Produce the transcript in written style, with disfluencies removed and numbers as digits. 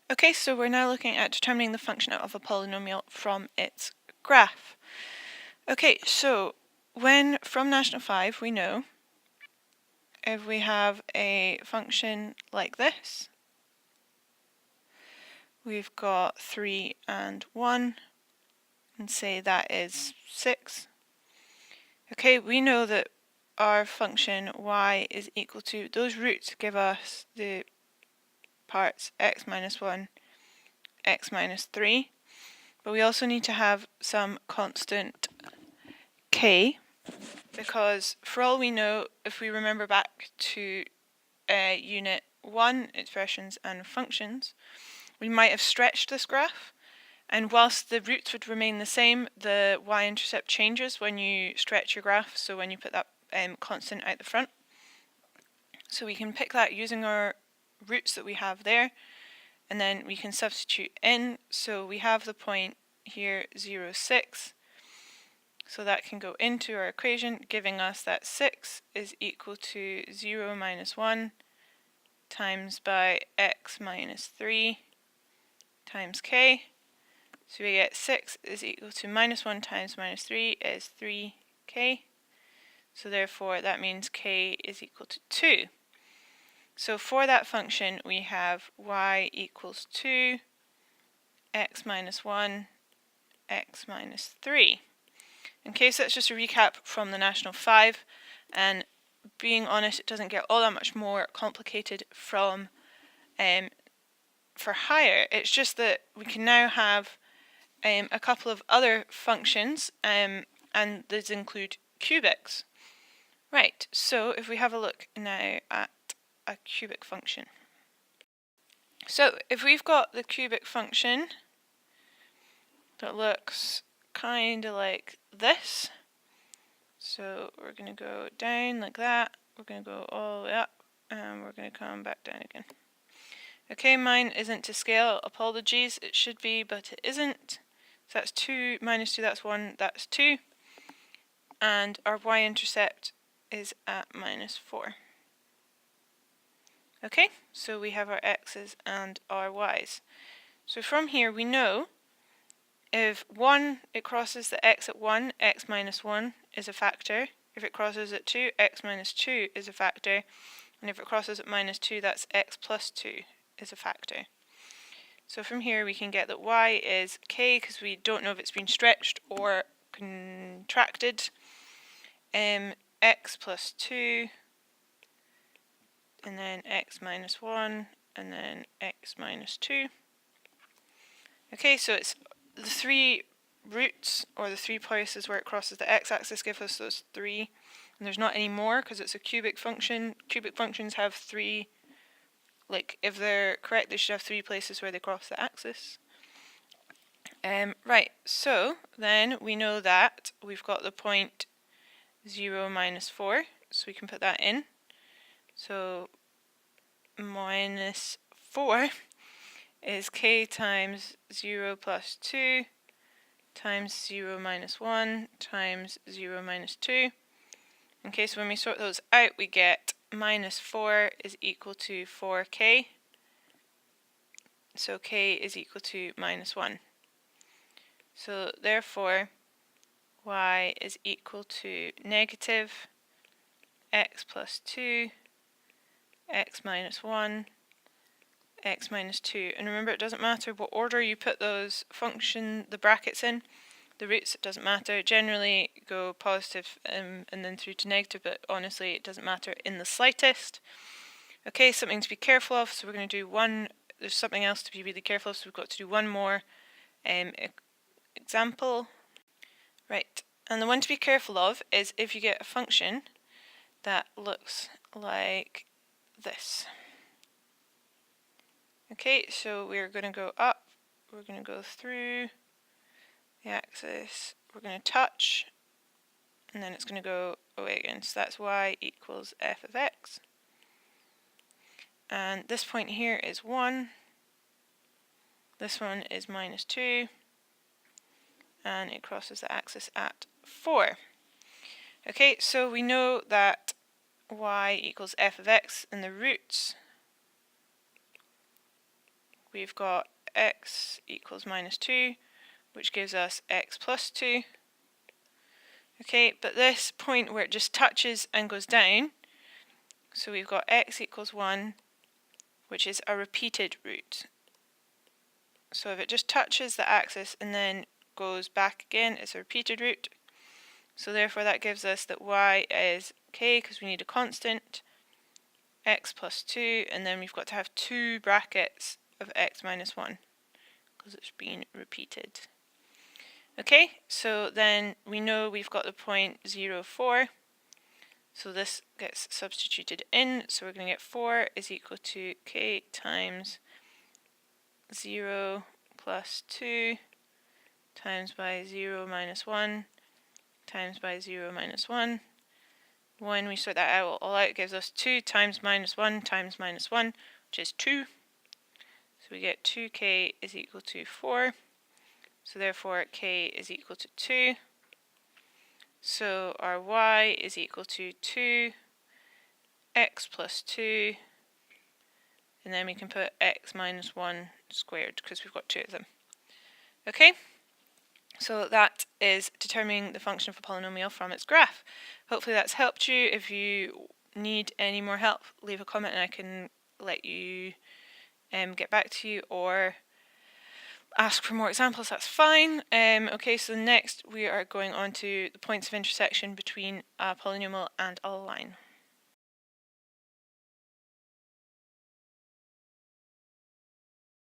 Okay, so we're now looking at determining the function of a polynomial from its graph. Okay, so when from National 5 we know if we have a function like this, we've got 3 and 1, and say that is 6. Okay, we know that our function y is equal to, those roots give us the parts x minus 1, x minus 3, but we also need to have some constant k, because for all we know, if we remember back to Unit 1, expressions and functions, we might have stretched this graph, and whilst the roots would remain the same, the y-intercept changes when you stretch your graph, so when you put that constant out the front. So we can pick that using our roots that we have there, and then we can substitute in. So we have the point here 0, 6. So that can go into our equation, giving us that 6 is equal to 0 minus 1 times by x minus 3 times k. So we get 6 is equal to minus 1 times minus 3 is 3k. So therefore that means k is equal to 2. So for that function we have y equals 2, x minus 1, x minus 3. Okay, so that's just a recap from the National 5, and being honest, it doesn't get all that much more complicated from for higher. It's just that we can now have a couple of other functions, and these include cubics. Right, so if we have a look now at a cubic function. So if we've got the cubic function that looks kind of like this, so we're going to go down like that, we're going to go all the way up, and we're going to come back down again. Okay, mine isn't to scale, apologies, it should be, but it isn't. So that's 2 minus 2, that's 1, that's 2. And our y-intercept is at minus 4. Okay, so we have our x's and our y's. So from here we know if 1, it crosses the x at 1, x minus 1 is a factor. If it crosses at 2, x minus 2 is a factor. And if it crosses at minus 2, that's x plus 2 is a factor. So from here we can get that y is k, because we don't know if it's been stretched or contracted. X plus 2, and then x minus 1, and then x minus 2. Okay, so it's the 3 roots, or the 3 places where it crosses the x-axis, give us those 3. And there's not any more because it's a cubic function. Cubic functions have 3, like if they're correct, they should have 3 places where they cross the axis. Right, so then we know that we've got the point 0 minus 4, so we can put that in. So minus 4 is k times 0 plus 2 times 0 minus 1 times 0 minus 2. Okay, so when we sort those out, we get minus 4 is equal to 4k. So k is equal to minus 1. So therefore, y is equal to negative x plus 2, x minus 1, x minus 2. And remember, it doesn't matter what order you put those the brackets in, the roots, it doesn't matter. Generally go positive and then through to negative, but honestly it doesn't matter in the slightest. Okay, something to be careful of, so we're going to do one, there's something else to be really careful of, so we've got to do one more example. Right, and the one to be careful of is if you get a function that looks like this. Okay, so we're going to go up, we're going to go through the axis, we're going to touch, and then it's going to go away again. So that's y equals f of x. And this point here is 1, this one is minus 2, and it crosses the axis at 4. Okay, so we know that y equals f of x, and the roots we've got x equals minus 2, which gives us x plus 2. Okay, but this point where it just touches and goes down, so we've got x equals 1, which is a repeated root. So if it just touches the axis and then goes back again, it's a repeated root. So therefore that gives us that y is k, because we need a constant, x plus 2, and then we've got to have 2 brackets of x minus 1, because it's been repeated. Okay, so then we know we've got the point 0, 4. So this gets substituted in, so we're going to get 4 is equal to k times 0 plus 2 times by 0 minus 1 times by 0 minus 1. When we sort that out, all out gives us 2 times minus 1 times minus 1, which is 2. So we get 2k is equal to 4. So therefore k is equal to 2. So our y is equal to 2, x plus 2, and then we can put x minus 1 squared because we've got 2 of them. Okay, so that is determining the function of a polynomial from its graph. Hopefully that's helped you. If you need any more help, leave a comment and I can let you get back to you, or ask for more examples, that's fine. Okay, so next we are going on to the points of intersection between a polynomial and a line.